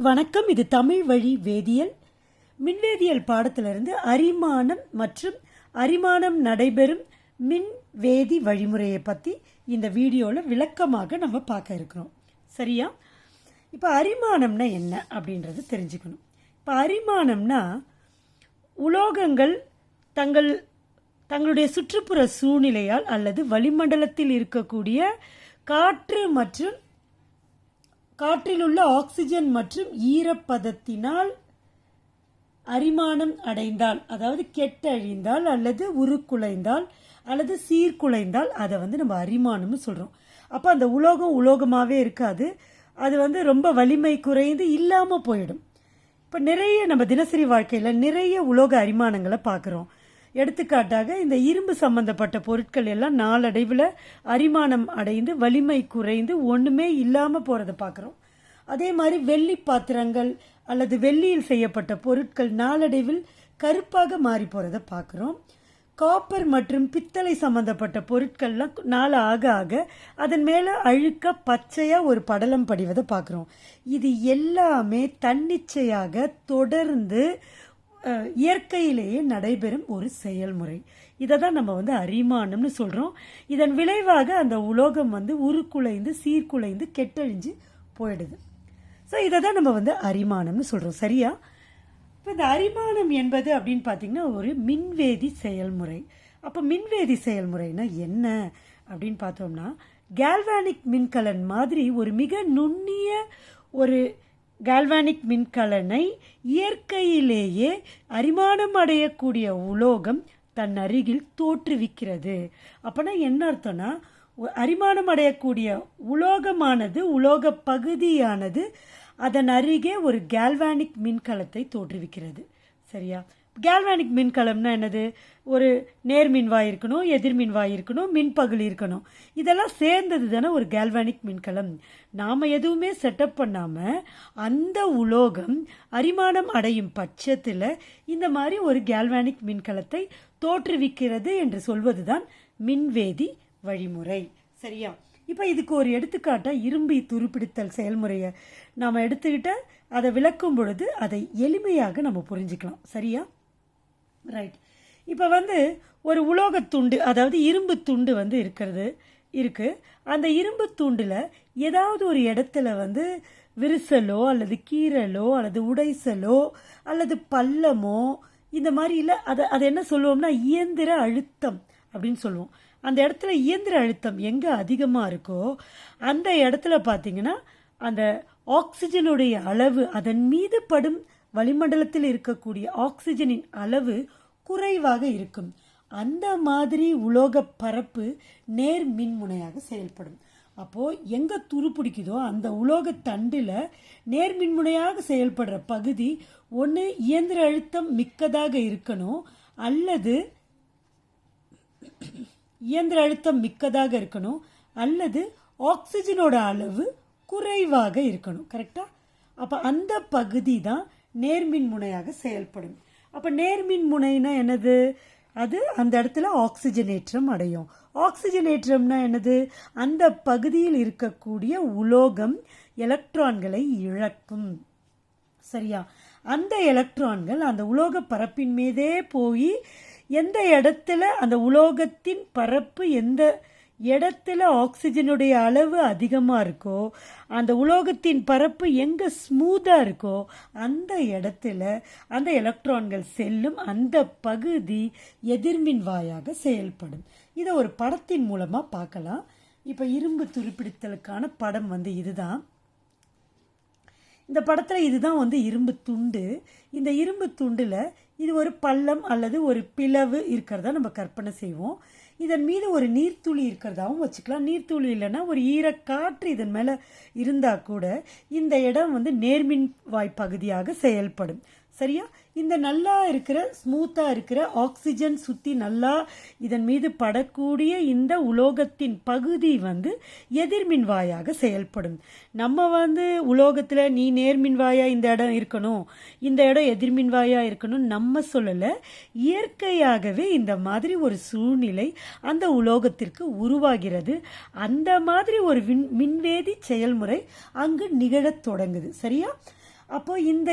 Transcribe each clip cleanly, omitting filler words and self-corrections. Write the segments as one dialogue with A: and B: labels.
A: வணக்கம். இது தமிழ் வழி வேதியியல் மின்வேதியியல் பாடத்திலிருந்து அரிமானம் மற்றும் அரிமானம் நடைபெறும் மின்வேதி வழிமுறையை பற்றி இந்த வீடியோவில் விளக்கமாக நம்ம பார்க்க இருக்கிறோம். சரியா? இப்போ அரிமானம்னா என்ன அப்படின்றது தெரிஞ்சுக்கணும். இப்போ அரிமானம்னா உலோகங்கள் தங்களுடைய சுற்றுப்புற சூழ்நிலையால் அல்லது வளிமண்டலத்தில் இருக்கக்கூடிய காற்று மற்றும் காற்றில் உள்ள ஆக்சிஜன் மற்றும் ஈரப்பதத்தினால் அரிமானம் அடைந்தால், அதாவது கெட்டழிந்தால் அல்லது உருக்குலைந்தால் அல்லது சீர்குலைந்தால் அதை நம்ம அரிமானம்னு சொல்கிறோம். அப்போ அந்த உலோகமாகவே இருக்காது, அது ரொம்ப வலிமை குறைந்து இல்லாமல் போயிடும். இப்போ நிறைய நம்ம தினசரி வாழ்க்கையில் நிறைய உலோக அரிமானங்களை பார்க்குறோம். எடுத்துக்காட்டாக இந்த இரும்பு சம்பந்தப்பட்ட பொருட்கள் எல்லாம் நாளடைவில் அரிமானம் அடைந்து வலிமை குறைந்து ஒன்றுமே இல்லாமல் போகிறத பார்க்குறோம். அதே மாதிரி வெள்ளி பாத்திரங்கள் அல்லது வெள்ளியில் செய்யப்பட்ட பொருட்கள் நாளடைவில் கருப்பாக மாறி போகிறத பார்க்குறோம். காப்பர் மற்றும் பித்தளை சம்பந்தப்பட்ட பொருட்கள்லாம் நாள் ஆக ஆக அதன் மேலே அழுக்க பச்சையாக ஒரு படலம் படிவதை பார்க்குறோம். இது எல்லாமே தன்னிச்சையாக தொடர்ந்து இயற்கையிலேயே நடைபெறும் ஒரு செயல்முறை. இதை தான் நம்ம அரிமானம்னு சொல்கிறோம். இதன் விளைவாக அந்த உலோகம் உருக்குலைந்து சீர்குலைந்து கெட்டழிஞ்சு போயிடுது. ஸோ இதை தான் நம்ம அரிமானம்னு சொல்கிறோம். சரியா? இப்போ இந்த அரிமானம் என்பது அப்படின்னு பார்த்தீங்கன்னா ஒரு மின்வேதி செயல்முறை. அப்போ மின்வேதி செயல்முறைனா என்ன அப்படின்னு பார்த்தோம்னா, கேல்வானிக் மின்கலன் மாதிரி ஒரு மிக நுண்ணிய ஒரு கால்வானிக் மின்கலனை இயற்கையிலேயே அரிமானம் அடையக்கூடிய உலோகம் தன் அருகில் தோற்றுவிக்கிறது. அப்போனா என்ன அர்த்தம்னா, அரிமானம் அடையக்கூடிய உலோகமானது உலோக பகுதியானது அதன் அருகே ஒரு கேல்வானிக் மின்கலத்தை தோற்றுவிக்கிறது. சரியா? கேல்வானிக் மின்கலம்னா என்னது? ஒரு நேர்மின்வாய் இருக்கணும், எதிர்மின்வாய் இருக்கணும், மின்பகுதி இருக்கணும். இதெல்லாம் சேர்ந்தது தானே ஒரு கேல்வானிக் மின்கலம். நாம் எதுவுமே செட்டப் பண்ணாமல் அந்த உலோகம் அரிமானம் அடையும் பட்சத்தில் இந்த மாதிரி ஒரு கேல்வானிக் மின்கலத்தை தோற்றுவிக்கிறது என்று சொல்வது தான் மின்வேதி வழிமுறை. சரியா? இப்போ இதுக்கு ஒரு எடுத்துக்காட்டாக இரும்பு துருப்பிடித்தல் செயல்முறையை நாம் எடுத்துக்கிட்ட அதை விளக்கும் பொழுது அதை எளிமையாக நம்ம புரிஞ்சுக்கலாம். சரியா? ரைட். இப்போ ஒரு உலோகத்துண்டு, அதாவது இரும்பு துண்டு இருக்குது. அந்த இரும்பு துண்டில் ஏதாவது ஒரு இடத்துல விரிசலோ அல்லது கீறலோ அல்லது உடைசலோ அல்லது பள்ளமோ இந்த மாதிரி இல்லை, அதை என்ன சொல்லுவோம்னா இயந்திர அழுத்தம் அப்படின்னு சொல்லுவோம். அந்த இடத்துல இயந்திர அழுத்தம் எங்கே அதிகமாக இருக்கோ அந்த இடத்துல பார்த்தீங்கன்னா அந்த ஆக்சிஜனுடைய அளவு, அதன் மீது படும் வளிமண்டலத்தில் இருக்கக்கூடிய ஆக்சிஜனின் அளவு குறைவாக இருக்கும். அந்த மாதிரி உலோக பரப்பு நேர் மின்முனையாக செயல்படும். அப்போது எங்கே துருப்பிடிக்குதோ அந்த உலோக தண்டில் நேர்மின்முனையாக செயல்படுற பகுதி ஒன்று இயந்திர அழுத்தம் மிக்கதாக இருக்கணும் அல்லது ஆக்சிஜனோட அளவு குறைவாக இருக்கணும். கரெக்டாக? அப்போ அந்த பகுதி தான் நேர்மின் முனையாக செயல்படும். அப்போ நேர்மின் முனைனா என்னது? அது அந்த இடத்துல ஆக்சிஜனேற்றம் அடையும். ஆக்சிஜனேற்றம்னா என்னது? அந்த பகுதியில் இருக்கக்கூடிய உலோகம் எலக்ட்ரான்களை இழக்கும். சரியா? அந்த எலக்ட்ரான்கள் அந்த உலோக பரப்பின் மீதே போய் எந்த இடத்துல அந்த உலோகத்தின் பரப்பு எந்த இடத்துல ஆக்சிஜனுடைய அளவு அதிகமாக இருக்கோ, அந்த உலோகத்தின் பரப்பு எங்கே ஸ்மூத்தாக இருக்கோ அந்த இடத்துல அந்த எலக்ட்ரான்கள் செல்லும். அந்த பகுதி எதிர்மின் வாயாக செயல்படும். இதை ஒரு படத்தின் மூலமாக பார்க்கலாம். இப்போ இரும்பு துருப்பிடித்தலுக்கான படம் இதுதான். இந்த படத்தில் இதுதான் இரும்பு துண்டு. இந்த இரும்பு துண்டில் இது ஒரு பள்ளம் அல்லது ஒரு பிளவு இருக்கிறதா நம்ம கற்பனை செய்வோம். இதன் மீது ஒரு நீர்த்துளி இருக்கிறதாவும் வச்சுக்கலாம். நீர்த்துளி இல்லைன்னா ஒரு ஈரக்காற்று இதன் மேலே இருந்தால் கூட இந்த இடம் நேர்மின் வாய் பகுதியாக செயல்படும். சரியா? இந்த நல்லா இருக்கிற ஸ்மூத்தாக இருக்கிற ஆக்சிஜன் சுற்றி நல்லா இதன் மீது படக்கூடிய இந்த உலோகத்தின் பகுதி எதிர்மின் வாயாக செயல்படும். நம்ம உலோகத்தில் நீ நேர்மின் வாயா இந்த இடம் இருக்கணும், இந்த இடம் எதிர்மின் வாயா இருக்கணும் நம்ம சொல்லலை. இயற்கையாகவே இந்த மாதிரி ஒரு சூழ்நிலை அந்த உலோகத்திற்கு உருவாகிறது. அந்த மாதிரி ஒரு மின்வேதி செயல்முறை அங்கு நிகழத் தொடங்குது. சரியா? அப்போ இந்த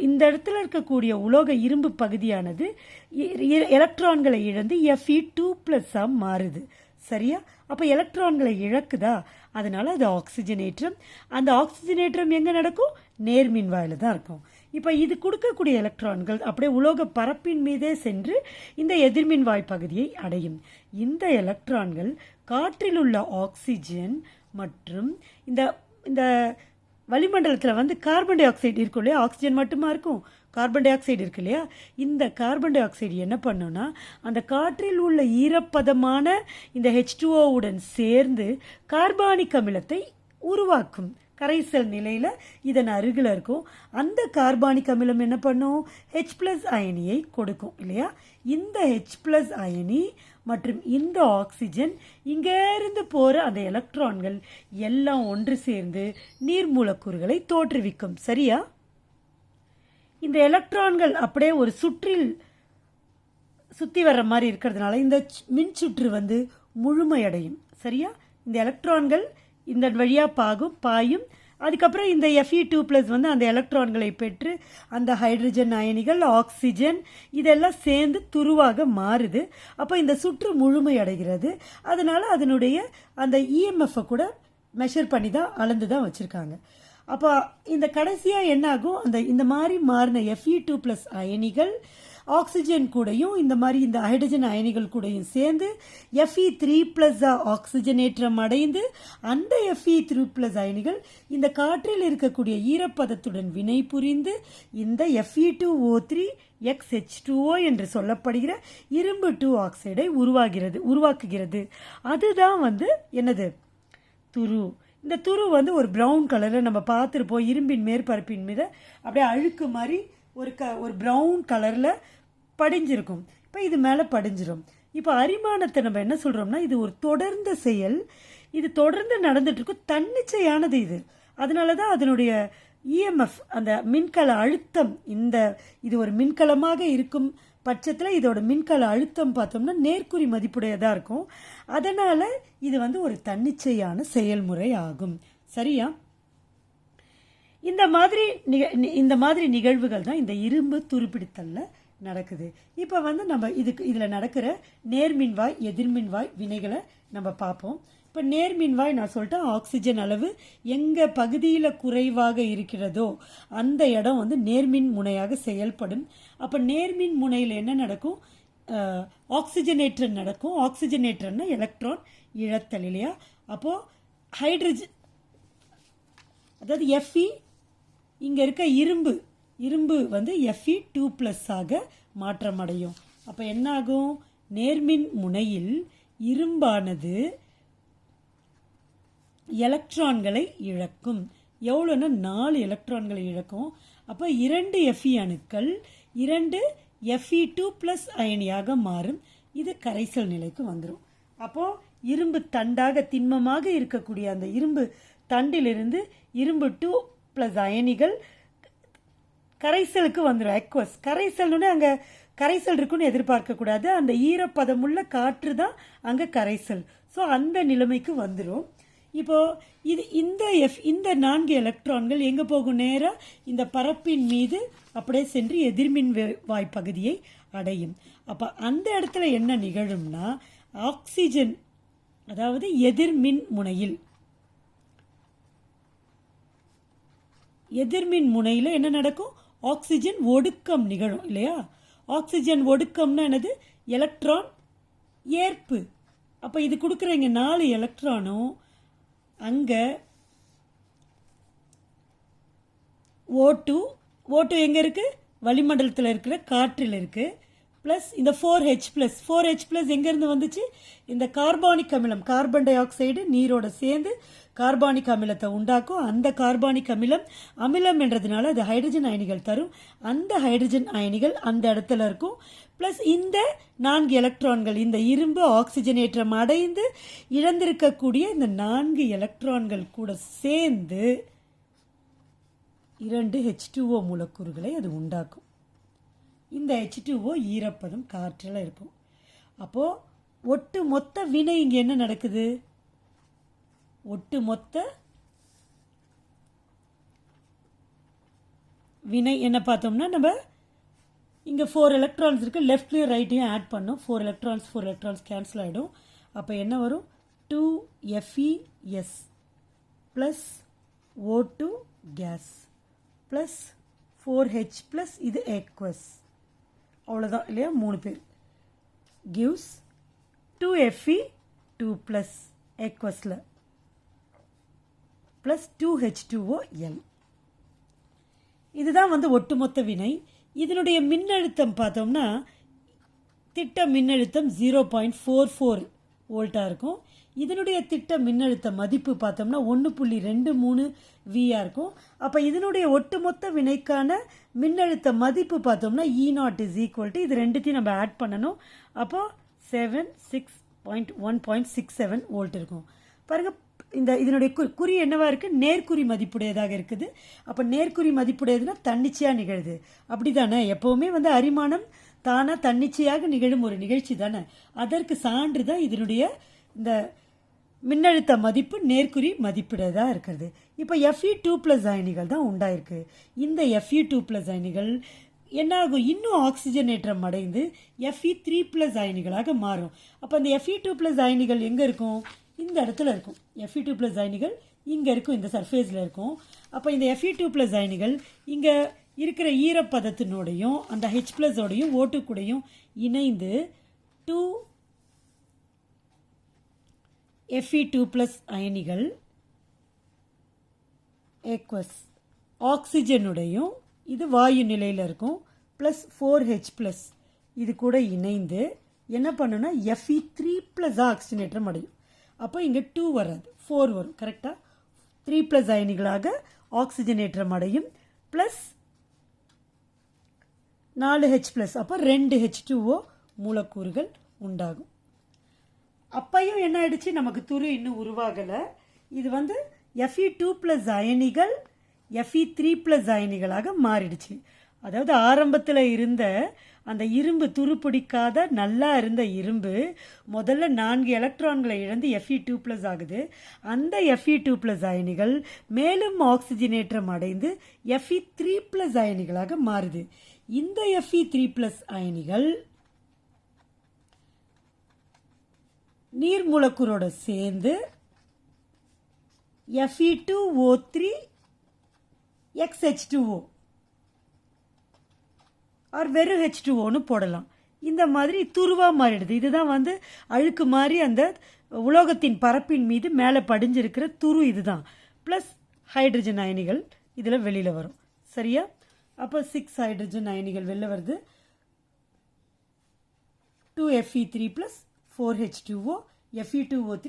A: இந்த இடத்துல இருக்கக்கூடிய உலோக இரும்பு பகுதியானது எலக்ட்ரான்களை இழந்து Fe2+ மாறுது. சரியா? அப்போ எலக்ட்ரான்களை இழக்குதா, அதனால அது ஆக்சிஜனேற்றம். அந்த ஆக்சிஜனேற்றம் எங்கே நடக்கும்? நேர்மின்வாயில் தான் இருக்கும். இப்போ இது கொடுக்கக்கூடிய எலக்ட்ரான்கள் அப்படியே உலோக பரப்பின் மீதே சென்று இந்த எதிர்மின்வாய் பகுதியை அடையும். இந்த எலக்ட்ரான்கள் காற்றில் உள்ள ஆக்சிஜன் மற்றும் இந்த இந்த வளிமண்டலத்தில் கார்பன் டை ஆக்சைடு இருக்கும் இல்லையா, ஆக்சிஜன் மட்டுமா இருக்கும், கார்பன் டை ஆக்சைடு இருக்கு இல்லையா, இந்த கார்பன் டை ஆக்சைடு என்ன பண்ணுன்னா அந்த காற்றில் உள்ள ஈரப்பதமான இந்த H2O சேர்ந்து கார்பானிக் அமிலத்தை உருவாக்கும். கரைசல் நிலையில் இதன் அருகில் இருக்கும். அந்த கார்பானிக் அமிலம் என்ன பண்ணும்? H+ அயனியை கொடுக்கும் இல்லையா. இந்த H+ அயனி மற்றும் இந்த ஆக்சிஜன் இங்கேருந்து போகிற அந்த எலக்ட்ரான்கள் எல்லாம் ஒன்று சேர்ந்து நீர் மூலக்கூறுகளை தோற்றுவிக்கும். சரியா? இந்த எலக்ட்ரான்கள் அப்படியே ஒரு சுற்றில் சுற்றி வர்ற மாதிரி இருக்கிறதுனால இந்த மின்சுற்று முழுமையடையும். சரியா? இந்த எலக்ட்ரான்கள் இந்த வழியாக பாயும். அதுக்கப்புறம் இந்த Fe2+ அந்த எலக்ட்ரான்களை பெற்று அந்த ஹைட்ரஜன் அயனிகள், ஆக்சிஜன் இதெல்லாம் சேர்ந்து துருவாக மாறுது. அப்போ இந்த சுற்று முழுமையடைகிறது. அதனால் அதனுடைய அந்த இஎம்எஃப்பை கூட மெஷர் பண்ணி தான் அளந்து தான் வச்சுருக்காங்க. அப்போ இந்த கடைசியாக என்ன ஆகும்? இந்த மாதிரி மாறின Fe2+ அயனிகள் ஆக்சிஜன் கூடயும் இந்த மாதிரி இந்த ஹைட்ரஜன் அயனிகள் கூடயும் சேர்ந்து Fe3+ ஆக்சிஜனேற்றம் அடைந்து அந்த Fe3+ அயனிகள் இந்த காற்றில் இருக்கக்கூடிய ஈரப்பதத்துடன் வினை புரிந்து இந்த Fe2O3 XH2O என்று சொல்லப்படுகிற இரும்பு 2 ஆக்சைடை உருவாக்குகிறது. அதுதான் என்னது? துரு. இந்த துரு ஒரு ப்ரௌன் கலரில் நம்ம பார்த்துருப்போம். இரும்பின் மேற்பரப்பின் மீது அப்படியே அழுக்கு மாதிரி ஒரு ப்ரௌன் கலரில் படிஞ்சிருக்கும். இப்போ இது மேலே படிஞ்சிரும். இப்போ அரிமானத்தை நம்ம என்ன சொல்கிறோம்னா, இது ஒரு தொடர்ந்த செயல், இது தொடர்ந்து நடந்துட்டுருக்கும், தன்னிச்சையானது இது. அதனால தான் அதனுடைய இஎம்எஃப் அந்த மின்கல அழுத்தம், இது ஒரு மின்கலமாக இருக்கும் பட்சத்தில் இதோட மின்கல அழுத்தம் பார்த்தோம்னா நேர்குறி மதிப்புடையதாக இருக்கும். அதனால் இது ஒரு தன்னிச்சையான செயல்முறை ஆகும். சரியா? இந்த மாதிரி நிகழ்வுகள் தான் இந்த இரும்பு துருப்பிடித்தல்ல நடக்குது. இப்போ நம்ம இதில் நடக்கிற நேர்மின்வாய் எதிர்மின்வாய் வினைகளை நம்ம பார்ப்போம். இப்போ நேர்மின்வாய் நான் சொல்லிட்டேன், ஆக்சிஜன் அளவு எங்கள் பகுதியில் குறைவாக இருக்கிறதோ அந்த இடம் நேர்மின் முனையாக செயல்படும். அப்போ நேர்மின் முனையில் என்ன நடக்கும்? ஆக்சிஜனேற்றம் நடக்கும். ஆக்சிஜனேற்றம்னா எலக்ட்ரான் இழத்தல் இல்லையா. அப்போது ஹைட்ரஜன், அதாவது Fe, இங்கே இருக்க இரும்பு Fe2+ மாற்றமடையும். அப்போ என்ன ஆகும்? நேர்மின் முனையில் இரும்பானது எலக்ட்ரான்களை இழக்கும். எவ்வளோன்னா 4 எலக்ட்ரான்களை இழக்கும். அப்போ 2 Fe அணுக்கள் 2 Fe2+ அயனியாக மாறும். இது கரைசல் நிலைக்கு வந்துடும். அப்போது இரும்பு தண்டாக திண்மமாக இருக்கக்கூடிய அந்த இரும்பு தண்டிலிருந்து இரும்பு 2+ அயனிகள் கரைசலுக்கு வந்துடும். அக்வஸ் கரைசல்னு அங்கே கரைசல் இருக்குன்னு எதிர்பார்க்கக்கூடாது. அந்த ஈரப்பதமுள்ள காற்று தான் அங்கே கரைசல். ஸோ அந்த நிலைமைக்கு வந்துடும். இப்போது இந்த 4 எலக்ட்ரான்கள் எங்கே போகும்? நேராக இந்த பரப்பின் மீது அப்படியே சென்று எதிர்மின் வாய் பகுதியை அடையும். அப்போ அந்த இடத்துல என்ன நிகழும்னா, ஆக்சிஜன், அதாவது எதிர்மின் முனையில் என்ன நடக்கும்? ஆக்சிஜன் ஒடுக்கம் நிகழும் இல்லையா. ஆக்சிஜன் ஒடுக்கம்னா என்னது? எலக்ட்ரான் ஏற்பு. அப்போ இது கொடுக்குற இங்கே 4 எலக்ட்ரானும் அங்கே O2 எங்கே இருக்குது? வளிமண்டலத்தில் இருக்கிற காற்றில் இருக்குது. ப்ளஸ் இந்த 4H+ எங்கேருந்து வந்துச்சு? இந்த கார்பானிக் அமிலம், கார்பன் டை ஆக்சைடு நீரோட சேர்ந்து கார்பானிக் அமிலத்தை உண்டாக்கும். அந்த கார்பானிக் அமிலம் என்றதுனால அது ஹைட்ரஜன் அயனிகள் தரும். அந்த ஹைட்ரஜன் அயனிகள் அந்த இடத்துல இருக்கும். ப்ளஸ் இந்த 4 எலக்ட்ரான்கள், இந்த இரும்பு ஆக்சிஜனேற்றம் அடைந்து இழந்திருக்கக்கூடிய இந்த 4 எலக்ட்ரான்கள் கூட சேர்ந்து 2 H2O மூலக்கூறுகளை அது உண்டாக்கும். இந்த H2O ஈரப்பதம் காற்றில் இருக்கும். அப்போது ஒட்டு மொத்த வினை இங்கே என்ன நடக்குது? ஒட்டு மொத்த வினை என்ன பார்த்தோம்னா நம்ம இங்கே 4 எலக்ட்ரான்ஸ் இருக்குது, லெஃப்ட்லேயும் ரைட்லையும் ஆட் பண்ணோம். 4 எலக்ட்ரான்ஸ் கேன்சல் ஆகிடும். அப்போ என்ன வரும்? 2FeS plus O2 gas plus 4H plus இது aqueous. அவ்வளோதான் இல்லையா? 3 பேர் gives 2Fe2 plus aqueousல plus 2H2OL. இதுதான் வந்து ஒட்டுமொத்த வினை. இதனுடைய மின்னழுத்தம் பார்த்தோம்னா திட்ட மின்னழுத்தம் 0.44 வோல்ட்டாக இருக்கும். இதனுடைய திட்ட மின்னழுத்த மதிப்பு பார்த்தோம்னா 1.23 வியா இருக்கும். அப்போ இதனுடைய ஒட்டுமொத்த வினைக்கான மின்னழுத்த மதிப்பு பார்த்தோம்னா E0 இஸ் ஈக்குவல் டு இது ரெண்டுத்தையும் நம்ம ஆட் பண்ணணும். அப்போ 1.67 வோல்ட் இருக்கும். பாருங்க, இதனுடைய குறி என்னவா இருக்குது? நேர்குறி மதிப்புடையதாக இருக்குது. அப்போ நேர்குறி மதிப்புடையதுன்னா தன்னிச்சையாக நிகழுது, அப்படி தானே? எப்போவுமே வந்து அரிமானம் தானாக தன்னிச்சையாக நிகழும் ஒரு நிகழ்ச்சி தானே. அதற்கு சான்று தான் இதனுடைய இந்த மின்னழுத்த மதிப்பு நேர்குறி மதிப்பிடதாக இருக்கிறது. இப்போ Fe2+ அயனிகள் தான் உண்டாயிருக்கு. இந்த Fe2+ அயனிகள் என்ன ஆகும்? இன்னும் ஆக்சிஜனேற்றம் அடைந்து Fe3+ அயனிகளாக மாறும். அப்போ அந்த Fe2+ அயனிகள் எங்கே இருக்கும்? இந்த இடத்துல இருக்கும். Fe2+ அயனிகள் இங்கே இருக்கும், இந்த சர்ஃபேஸில் இருக்கும். அப்போ இந்த Fe2+ அயனிகள் இங்கே இருக்கிற ஈரப்பதத்தினோடையும் அந்த H+ஓடையும் O2 கூடையும் இணைந்து 2Fe2+ அயனிகள் aqueous ஆக்சிஜனுடையும் இது வாயு நிலையில் இருக்கும் ப்ளஸ் 4H+ இது கூட இணைந்து என்ன பண்ணுன்னா Fe3+ ஆக்சிஜனேற்றம் அடையும். அப்போ இங்கே 2 வராது, 4 வரும். கரெக்டாக 3+ அயனிகளாக ஆக்சிஜனேற்றம் அடையும் ப்ளஸ் 4H+. அப்போ 2 H2O மூலக்கூறுகள் உண்டாகும். அப்பையும் என்ன ஆயிடுச்சு? நமக்கு துரு இன்னும் உருவாகலை. இது வந்து Fe2+ அயனிகள் Fe3+ அயனிகளாக மாறிடுச்சு. அதாவது ஆரம்பத்தில் இருந்த அந்த இரும்பு துருப்பிடிக்காத நல்லா இருந்த இரும்பு முதல்ல 4 எலக்ட்ரான்களை இழந்து Fe2+ ஆகுது. அந்த Fe2+ அயனிகள் மேலும் ஆக்சிஜனேற்றம் அடைந்து Fe3+ அயனிகளாக மாறுது. இந்த Fe3+ அயனிகள் நீர் மூலக்கூறோட சேர்ந்து Fe2O3 XH2O ஆர் வெறும் H2Oன்னு போடலாம். இந்த மாதிரி துருவாக மாறிடுது. இதுதான் வந்து அழுக்கு மாதிரி அந்த உலோகத்தின் பரப்பின் மீது மேலே படிஞ்சிருக்கிற துரு இதுதான். ப்ளஸ் ஹைட்ரஜன் அயனிகள் இதில் வெளியில் வரும். சரியா? அப்போ 6 ஹைட்ரஜன் அயனிகள் வெளில வருது. 2Fe3+ 4H2O Fe2O3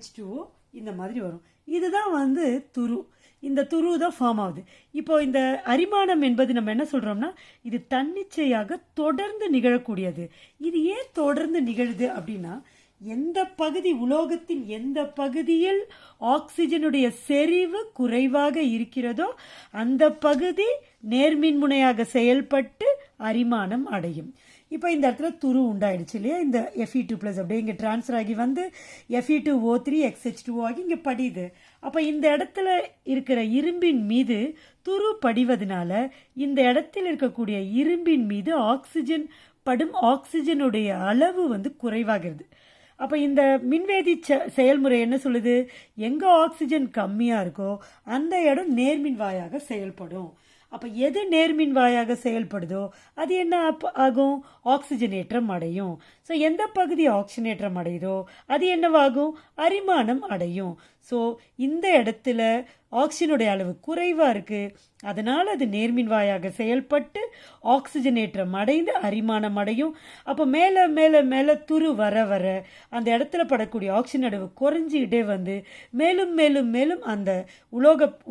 A: H2O இந்த மாதிரி வரும். இதுதான் வந்து துரு. இந்த துரு தான் ஃபார்ம் ஆகுது. இப்போ இந்த அரிமானம் என்பது நம்ம என்ன சொல்கிறோம்னா இது தன்னிச்சையாக தொடர்ந்து நிகழக்கூடியது. இது ஏன் தொடர்ந்து நிகழுது அப்படின்னா எந்த பகுதி உலோகத்தின் எந்த பகுதியில் ஆக்சிஜனுடைய செறிவு குறைவாக இருக்கிறதோ அந்த பகுதி நேர்மின்முனையாக செயல்பட்டு அரிமானம் அடையும். இப்போ இந்த இடத்துல துரு உண்டாயிடுச்சு இல்லையா? இந்த Fe2+ அப்படியே இங்கே டிரான்ஸ்ஃபர் ஆகி வந்து Fe2O3 XH2O ஆகி இங்கே படியுது. அப்போ இந்த இடத்துல இருக்கிற இரும்பின் மீது துரு படிவதனால இந்த இடத்தில் இருக்கக்கூடிய இரும்பின் மீது ஆக்சிஜனுடைய அளவு வந்து குறைவாகிறது. அப்போ இந்த மின்வேதி செயல்முறை என்ன சொல்லுது? எங்கே ஆக்சிஜன் கம்மியாக இருக்கோ அந்த இடம் நேர்மின் வாயாக செயல்படும். அப்போ எது நேர்மின் வாயாக செயல்படுதோ அது என்ன ஆகும்? ஆக்சிஜனேற்றம் அடையும். ஸோ எந்த பகுதி ஆக்சிஜனேற்றம் அடையுதோ அது என்னவாகும்? அரிமானம் அடையும். ஸோ இந்த இடத்துல ஆக்சிஜனுடைய அளவு குறைவாக இருக்குது, அதனால் அது நேர்மின் வாயாக செயல்பட்டு ஆக்சிஜனேற்றம் அடைந்து அரிமானம் அடையும். அப்போ மேலே மேலே மேலே துரு வர வர அந்த இடத்துல படக்கூடிய ஆக்சிஜன் அளவு குறைஞ்சிக்கிட்டே வந்து மேலும் மேலும் மேலும் அந்த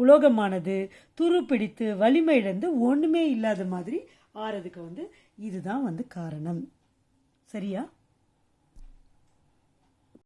A: உலோகமானது துரு பிடித்து வலிமை இழந்து ஒன்றுமே இல்லாத மாதிரி ஆறதுக்கு வந்து இதுதான் வந்து காரணம். சரியா?